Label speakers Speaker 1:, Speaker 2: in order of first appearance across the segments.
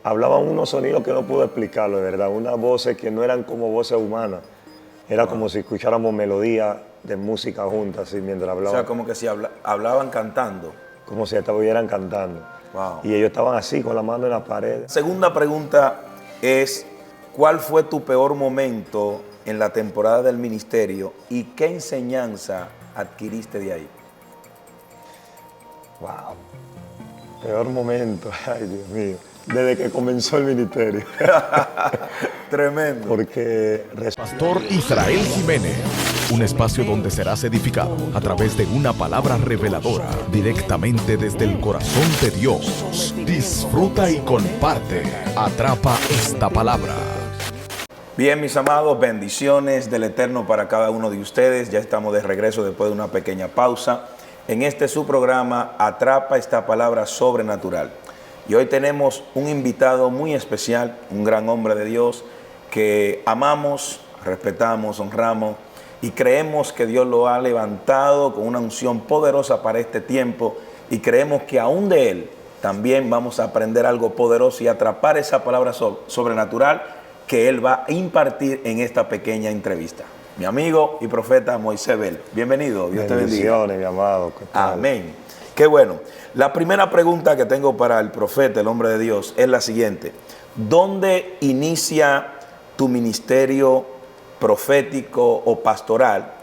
Speaker 1: hablaban unos sonidos que no puedo explicarlo, de verdad. Unas voces que no eran como voces humanas. Era como si escucháramos melodías de música juntas, así, mientras
Speaker 2: O
Speaker 1: hablaban.
Speaker 2: sea, como que si hablaban cantando.
Speaker 1: Como si estuvieran cantando.
Speaker 2: Wow.
Speaker 1: Y ellos estaban así, con la mano en la pared.
Speaker 2: Segunda pregunta es, ¿cuál fue tu peor momento en la temporada del ministerio y qué enseñanza adquiriste de ahí?
Speaker 1: Wow. Peor momento, ay Dios mío. Desde que comenzó el ministerio.
Speaker 2: Tremendo.
Speaker 1: Porque
Speaker 3: Pastor Israel Jiménez, un espacio donde serás edificado a través de una palabra reveladora directamente desde el corazón de Dios. Disfruta y comparte. Atrapa esta palabra.
Speaker 2: Bien, mis amados, bendiciones del Eterno para cada uno de ustedes. Ya estamos de regreso después de una pequeña pausa. En este su programa, Atrapa esta palabra sobrenatural. Y hoy tenemos un invitado muy especial, un gran hombre de Dios que amamos, respetamos, honramos y creemos que Dios lo ha levantado con una unción poderosa para este tiempo y creemos que aún de él también vamos a aprender algo poderoso y atrapar esa palabra sobrenatural que él va a impartir en esta pequeña entrevista. Mi amigo y profeta Moisés Bell. Bienvenido, Dios te bendiga.
Speaker 1: bendiciones, mi amado.
Speaker 2: Amén. Qué bueno. La primera pregunta que tengo para el profeta, el hombre de Dios, es la siguiente. ¿Dónde inicia tu ministerio profético o pastoral?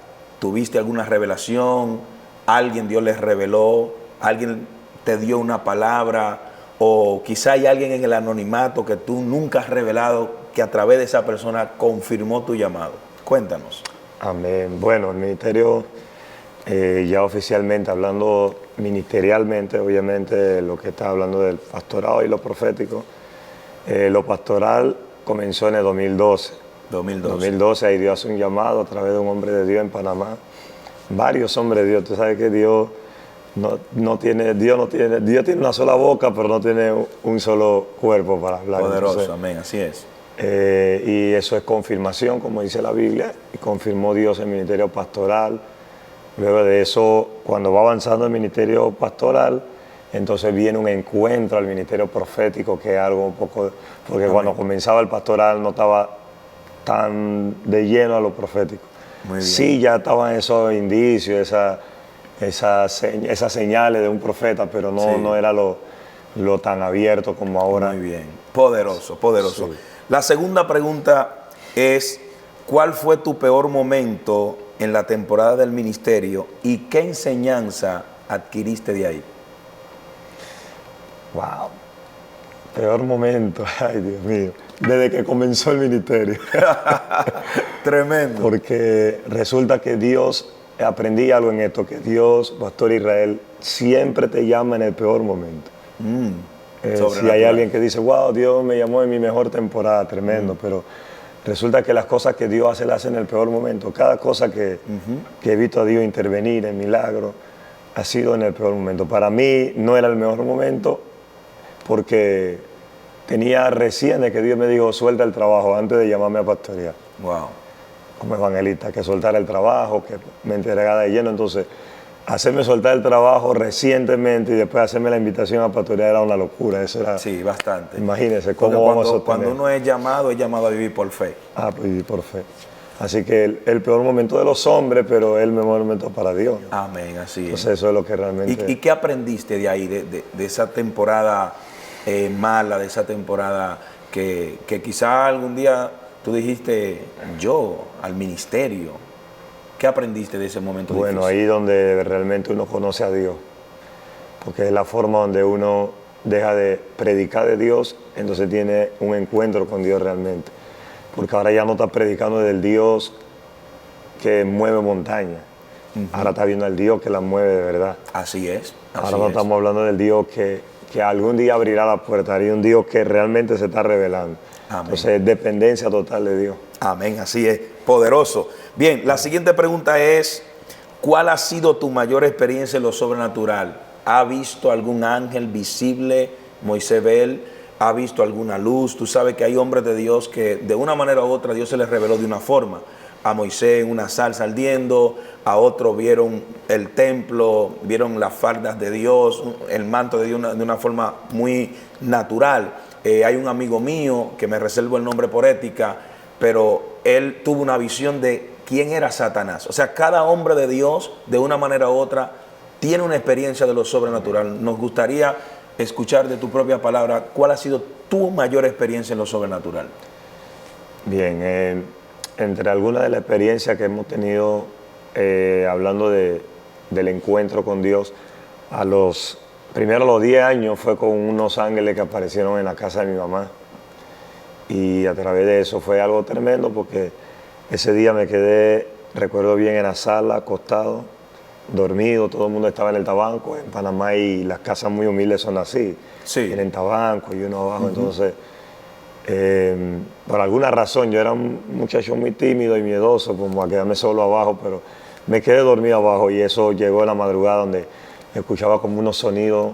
Speaker 2: ¿Tuviste alguna revelación? ¿Alguien Dios les reveló? ¿Alguien te dio una palabra? ¿O quizá hay alguien en el anonimato que tú nunca has revelado que a través de esa persona confirmó tu llamado? Cuéntanos.
Speaker 1: Amén. Bueno, el ministerio, ya oficialmente, hablando ministerialmente, obviamente, lo que está hablando del pastorado y lo profético, lo pastoral comenzó en el 2012. 2012, ahí Dios hace un llamado a través de un hombre de Dios en Panamá. Varios hombres de Dios. Tú sabes que Dios tiene una sola boca, pero no tiene un solo cuerpo para hablar.
Speaker 2: Poderoso,
Speaker 1: Entonces,
Speaker 2: amén, así es.
Speaker 1: Y eso es confirmación, como dice la Biblia, y confirmó Dios el ministerio pastoral. Luego de eso, cuando va avanzando el ministerio pastoral, entonces viene un encuentro al ministerio profético, que es algo un poco, porque cuando comenzaba el pastoral no estaba tan de lleno a lo profético.
Speaker 2: Muy bien.
Speaker 1: Sí, ya estaban esos indicios, esas señales de un profeta, pero no era lo tan abierto como ahora.
Speaker 2: Muy bien, poderoso, poderoso.
Speaker 1: Sí.
Speaker 2: La segunda pregunta es, ¿cuál fue tu peor momento en la temporada del ministerio y qué enseñanza adquiriste de ahí?
Speaker 1: Wow. Peor momento, ay Dios mío, desde que comenzó el ministerio.
Speaker 2: Tremendo.
Speaker 1: Porque resulta que Dios, aprendí algo en esto, que Dios, Pastor Israel, siempre te llama en el peor momento. Si hay alguien que dice, wow, Dios me llamó en mi mejor temporada, tremendo, pero resulta que las cosas que Dios hace, las hace en el peor momento. Cada cosa que he visto a Dios intervenir en milagros ha sido en el peor momento. Para mí no era el mejor momento porque tenía recién de que Dios me dijo, suelta el trabajo antes de llamarme a pastorear.
Speaker 2: Wow.
Speaker 1: Como evangelista, que soltara el trabajo, que me entregara de lleno. Entonces, hacerme soltar el trabajo recientemente y después hacerme la invitación a pastorear era una locura. Eso era,
Speaker 2: Sí, bastante.
Speaker 1: imagínense
Speaker 2: Porque
Speaker 1: cómo vamos a sostener.
Speaker 2: cuando uno es llamado a vivir por fe.
Speaker 1: Pues vivir por fe. Así que el peor momento de los hombres, pero el mejor momento para Dios.
Speaker 2: Amén, así es.
Speaker 1: Entonces eso es lo que realmente...
Speaker 2: ¿Y qué aprendiste de ahí, de esa temporada mala, de esa temporada que quizá algún día tú dijiste, yo, al ministerio? ¿Qué aprendiste de ese momento
Speaker 1: Bueno,
Speaker 2: difícil?
Speaker 1: ahí donde realmente uno conoce a Dios, porque es la forma donde uno deja de predicar de Dios, entonces tiene un encuentro con Dios realmente. Porque ahora ya no está predicando del Dios que mueve montañas, ahora está viendo al Dios que la mueve de verdad.
Speaker 2: Así es.
Speaker 1: Ahora no estamos hablando del Dios que algún día abrirá la puerta, hay un Dios que realmente se está revelando.
Speaker 2: Amén.
Speaker 1: Entonces es dependencia total de Dios.
Speaker 2: Amén, así es, poderoso. Bien, la siguiente pregunta es, ¿cuál ha sido tu mayor experiencia en lo sobrenatural? ¿Ha visto algún ángel visible, Moisés Bell? ¿Ha visto alguna luz? Tú sabes que hay hombres de Dios que de una manera u otra Dios se les reveló de una forma. A Moisés en una salsa ardiendo, a otros vieron el templo, vieron las faldas de Dios, el manto de Dios de una forma muy natural. Hay un amigo mío que me reservo el nombre por ética, pero él tuvo una visión de quién era Satanás. O sea, cada hombre de Dios, de una manera u otra, tiene una experiencia de lo sobrenatural. Nos gustaría escuchar de tu propia palabra cuál ha sido tu mayor experiencia en lo sobrenatural.
Speaker 1: Bien, entre algunas de las experiencias que hemos tenido hablando del encuentro con Dios, primero a los 10 años fue con unos ángeles que aparecieron en la casa de mi mamá. Y a través de eso fue algo tremendo porque ese día me quedé, recuerdo bien, en la sala, acostado, dormido, todo el mundo estaba en el tabanco. En Panamá y las casas muy humildes son así,
Speaker 2: sí.
Speaker 1: Tienen tabanco y uno abajo, entonces por alguna razón yo era un muchacho muy tímido y miedoso como a quedarme solo abajo, pero me quedé dormido abajo y eso llegó en la madrugada donde escuchaba como unos sonidos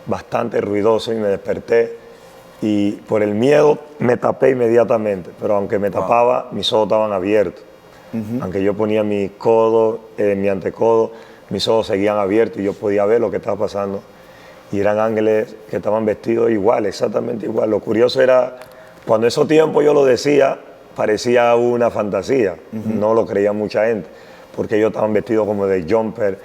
Speaker 1: bastante ruidosos y me desperté y por el miedo me tapé inmediatamente, pero aunque me tapaba, mis ojos estaban abiertos. Aunque yo ponía mi codo, mi antecodo, mis ojos seguían abiertos y yo podía ver lo que estaba pasando. Y eran ángeles que estaban vestidos igual, exactamente igual. Lo curioso era, cuando esos tiempos yo lo decía, parecía una fantasía. No lo creía mucha gente, porque ellos estaban vestidos como de jumper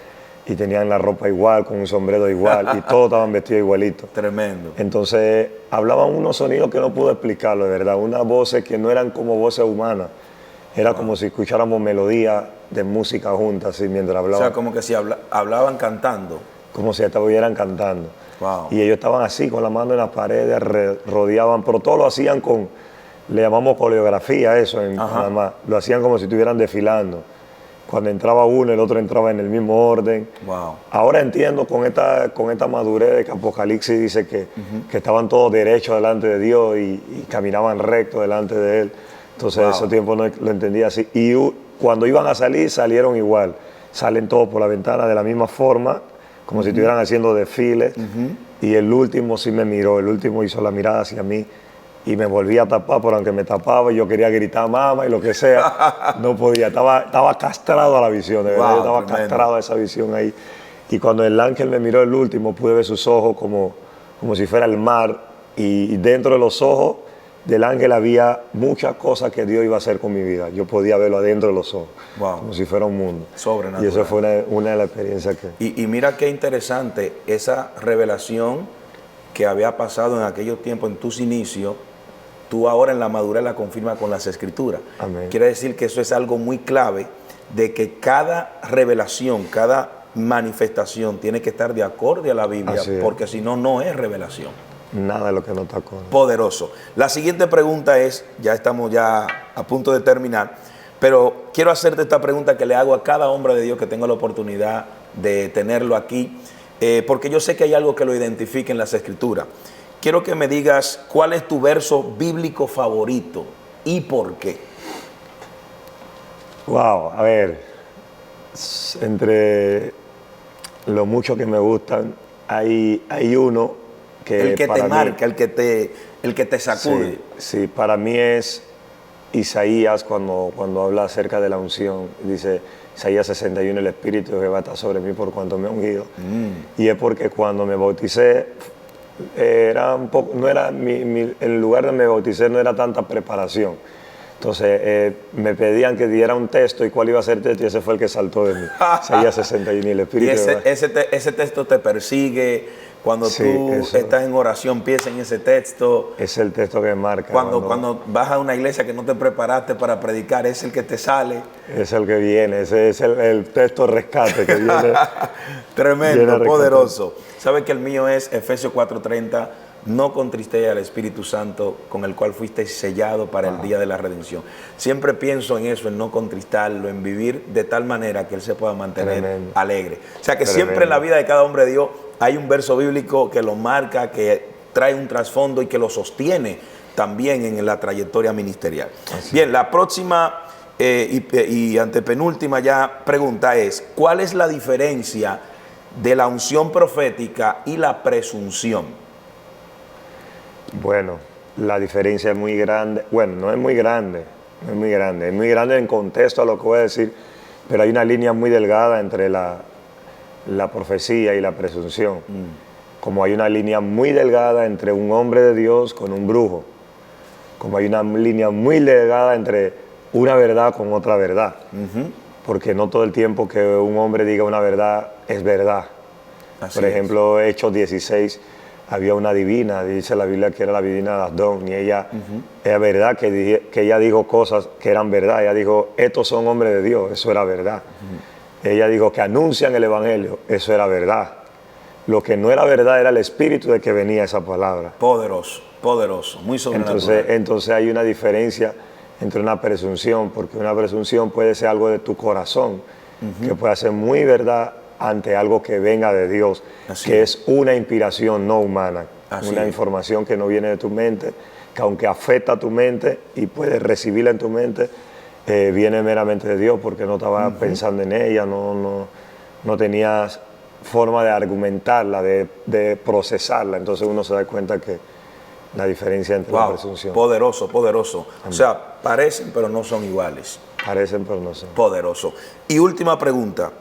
Speaker 1: y tenían la ropa igual, con un sombrero igual, y todos estaban vestidos igualitos.
Speaker 2: Tremendo.
Speaker 1: Entonces, hablaban unos sonidos que no pude explicarlo, de verdad. Unas voces que no eran como voces humanas. Era como si escucháramos melodías de música juntas, así, mientras hablaban.
Speaker 2: O sea, como que si hablaban cantando.
Speaker 1: Como si estuvieran cantando.
Speaker 2: Wow.
Speaker 1: Y ellos estaban así, con la mano en las paredes, rodeaban, pero todo lo hacían con, le llamamos coreografía eso en Panamá. Lo hacían como si estuvieran desfilando. Cuando entraba uno, el otro entraba en el mismo orden.
Speaker 2: Wow.
Speaker 1: Ahora entiendo con esta madurez de que Apocalipsis dice que estaban todos derechos delante de Dios y caminaban recto delante de Él. Entonces, ese tiempo no lo entendía así. Y cuando iban a salir, salieron igual. Salen todos por la ventana de la misma forma, como si estuvieran haciendo desfiles. Y el último sí me miró, el último hizo la mirada hacia mí y me volví a tapar, pero aunque me tapaba y yo quería gritar mamá y lo que sea, no podía. Estaba castrado a la visión, de verdad. Yo estaba castrado a esa visión ahí. Y cuando el ángel me miró el último, pude ver sus ojos como si fuera el mar. Y dentro de los ojos del ángel había muchas cosas que Dios iba a hacer con mi vida. Yo podía verlo adentro de los ojos, como si fuera un mundo.
Speaker 2: Sobrenatural.
Speaker 1: Y eso fue una de las experiencias que...
Speaker 2: Y mira qué interesante esa revelación que había pasado en aquellos tiempos, en tus inicios, tú ahora en la madurez la confirmas con las Escrituras.
Speaker 1: Amén.
Speaker 2: Quiere decir que eso es algo muy clave, de que cada revelación, cada manifestación tiene que estar de acorde a la Biblia, porque si no, no es revelación.
Speaker 1: Nada de lo que no está acorde.
Speaker 2: Poderoso. La siguiente pregunta es, ya estamos ya a punto de terminar, pero quiero hacerte esta pregunta que le hago a cada hombre de Dios que tenga la oportunidad de tenerlo aquí, porque yo sé que hay algo que lo identifique en las Escrituras. Quiero que me digas cuál es tu verso bíblico favorito y por qué.
Speaker 1: Wow, a ver, entre lo mucho que me gustan, hay uno que
Speaker 2: el que te marca, el que te sacude.
Speaker 1: Sí, para mí es Isaías cuando habla acerca de la unción. Dice Isaías 61, el Espíritu de Jehová está sobre mí por cuanto me ha ungido. Y es porque cuando me bauticé, era un poco, no era el lugar donde me bauticé no era tanta preparación. Entonces me pedían que diera un texto y cuál iba a ser el texto y ese fue el que saltó de mí. Isaías 61, el Espíritu de Jehová.
Speaker 2: Ese texto te persigue. Cuando tú estás en oración, piensa en ese texto.
Speaker 1: Es el texto que marca.
Speaker 2: Cuando vas a una iglesia que no te preparaste para predicar, es el que te sale.
Speaker 1: Es el que viene, ese es el texto rescate que viene.
Speaker 2: Tremendo, viene poderoso. ¿Sabe que el mío es Efesios 4:30? No contristéis al Espíritu Santo con el cual fuiste sellado para el día de la redención. Siempre pienso en eso, en no contristarlo, en vivir de tal manera que Él se pueda mantener alegre. O sea que siempre en la vida de cada hombre de Dios hay un verso bíblico que lo marca, que trae un trasfondo y que lo sostiene también en la trayectoria ministerial. Bien, la próxima y antepenúltima ya pregunta es, ¿cuál es la diferencia de la unción profética y la presunción?
Speaker 1: Bueno, la diferencia es muy grande. Bueno, no es muy grande, es muy grande en contexto a lo que voy a decir, pero hay una línea muy delgada entre la profecía y la presunción. como hay una línea muy delgada entre un hombre de Dios con un brujo, como hay una línea muy delgada entre una verdad con otra verdad, porque no todo el tiempo que un hombre diga una verdad es verdad. Por ejemplo, Hechos 16, había una divina, dice la Biblia que era la divina de Asdón, y ella, es verdad que ella dijo cosas que eran verdad. Ella dijo, estos son hombres de Dios, eso era verdad. Ella dijo que anuncian el evangelio, eso era verdad. Lo que no era verdad era el espíritu de que venía esa palabra.
Speaker 2: Poderoso, poderoso, muy sobrenatural.
Speaker 1: Entonces hay una diferencia entre una presunción, porque una presunción puede ser algo de tu corazón, que puede ser muy verdad ante algo que venga de Dios, que es una inspiración no humana, una información que no viene de tu mente, que aunque afecta a tu mente y puedes recibirla en tu mente, viene meramente de Dios, porque no estabas pensando en ella, no tenías forma de argumentarla, de procesarla. Entonces uno se da cuenta que la diferencia entre la presunción.
Speaker 2: Poderoso, poderoso. O sea, parecen pero no son iguales.
Speaker 1: Parecen pero no son.
Speaker 2: Poderoso. Y última pregunta.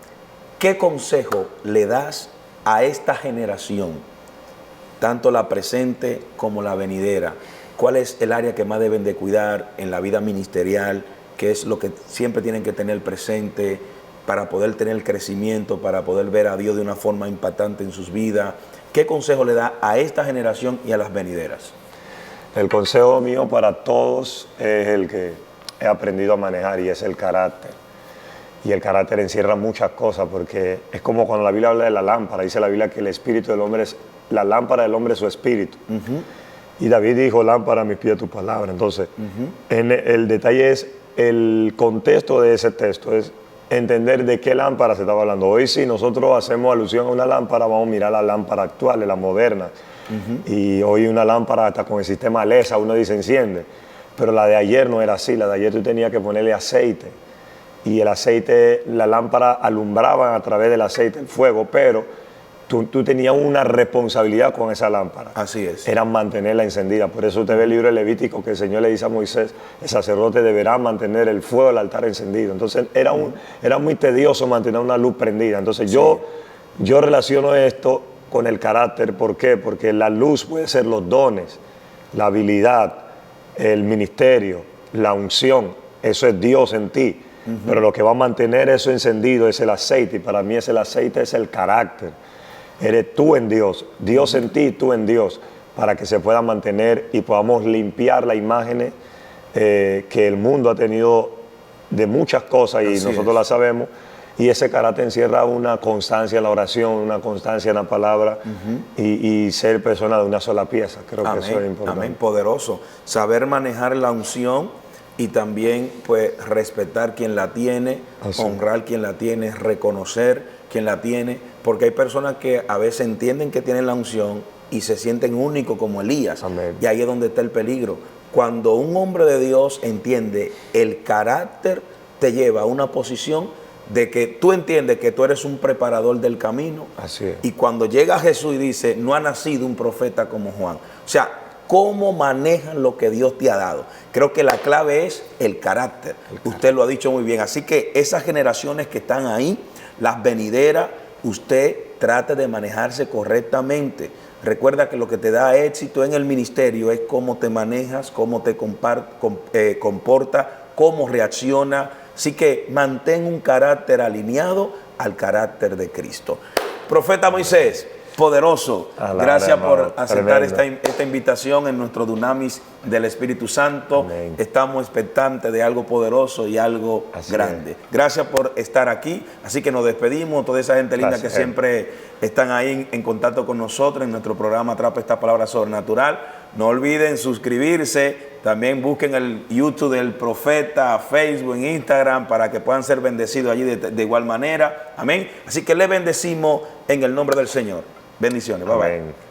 Speaker 2: ¿Qué consejo le das a esta generación, tanto la presente como la venidera? ¿Cuál es el área que más deben de cuidar en la vida ministerial? ¿Qué es lo que siempre tienen que tener presente para poder tener crecimiento, para poder ver a Dios de una forma impactante en sus vidas? ¿Qué consejo le da a esta generación y a las venideras?
Speaker 1: El consejo mío para todos es el que he aprendido a manejar, y es el carácter. Y el carácter encierra muchas cosas, porque es como cuando la Biblia habla de la lámpara. Dice la Biblia que el espíritu del hombre es, la lámpara del hombre es su espíritu. Y David dijo, lámpara a mis pies tu palabra. Entonces, el detalle es, el contexto de ese texto es entender de qué lámpara se estaba hablando. Hoy si nosotros hacemos alusión a una lámpara, vamos a mirar la lámpara actual, la moderna. Y hoy una lámpara hasta con el sistema LESA, uno dice enciende. Pero la de ayer no era así. La de ayer tú tenías que ponerle aceite. Y el aceite, la lámpara alumbraba a través del aceite el fuego, pero tú tenías una responsabilidad con esa lámpara.
Speaker 2: Así es.
Speaker 1: Era mantenerla encendida. Por eso usted ve el libro de Levítico que el Señor le dice a Moisés, el sacerdote deberá mantener el fuego del altar encendido. Entonces era muy tedioso mantener una luz prendida. Entonces yo relaciono esto con el carácter. ¿Por qué? Porque la luz puede ser los dones, la habilidad, el ministerio, la unción. Eso es Dios en ti. Pero lo que va a mantener eso encendido es el aceite, y para mí el aceite es el carácter. Eres tú en Dios, Dios en ti, tú en Dios, para que se pueda mantener y podamos limpiar la imagen que el mundo ha tenido de muchas cosas, y nosotros la sabemos. Y ese carácter encierra una constancia en la oración, una constancia en la palabra, y ser persona de una sola pieza. Creo que eso es importante.
Speaker 2: Amén, poderoso. Saber manejar la unción, y también pues respetar quien la tiene, honrar quien la tiene, reconocer quien la tiene, porque hay personas que a veces entienden que tienen la unción y se sienten únicos como Elías.
Speaker 1: Amén.
Speaker 2: Y ahí es donde está el peligro. Cuando un hombre de Dios entiende el carácter, te lleva a una posición de que tú entiendes que tú eres un preparador del camino.
Speaker 1: Así es.
Speaker 2: Y cuando llega Jesús y dice, no ha nacido un profeta como Juan. O sea, ¿cómo manejan lo que Dios te ha dado? Creo que la clave es el carácter. Usted lo ha dicho muy bien. Así que esas generaciones que están ahí, las venideras, usted trate de manejarse correctamente. Recuerda que lo que te da éxito en el ministerio es cómo te manejas, cómo te comportas, cómo reacciona. Así que mantén un carácter alineado al carácter de Cristo. Profeta Moisés, poderoso, gracias por aceptar esta invitación en nuestro Dunamis del Espíritu Santo.
Speaker 1: Amén.
Speaker 2: Estamos expectantes de algo poderoso y algo grande. Gracias por estar aquí. Así que nos despedimos, toda esa gente linda que siempre están ahí en contacto con nosotros en nuestro programa Atrapa esta palabra sobrenatural. No olviden suscribirse. También busquen el YouTube del Profeta, Facebook, en Instagram, para que puedan ser bendecidos allí de igual manera. Amén. Así que le bendecimos en el nombre del Señor. Bendiciones. Bye bye.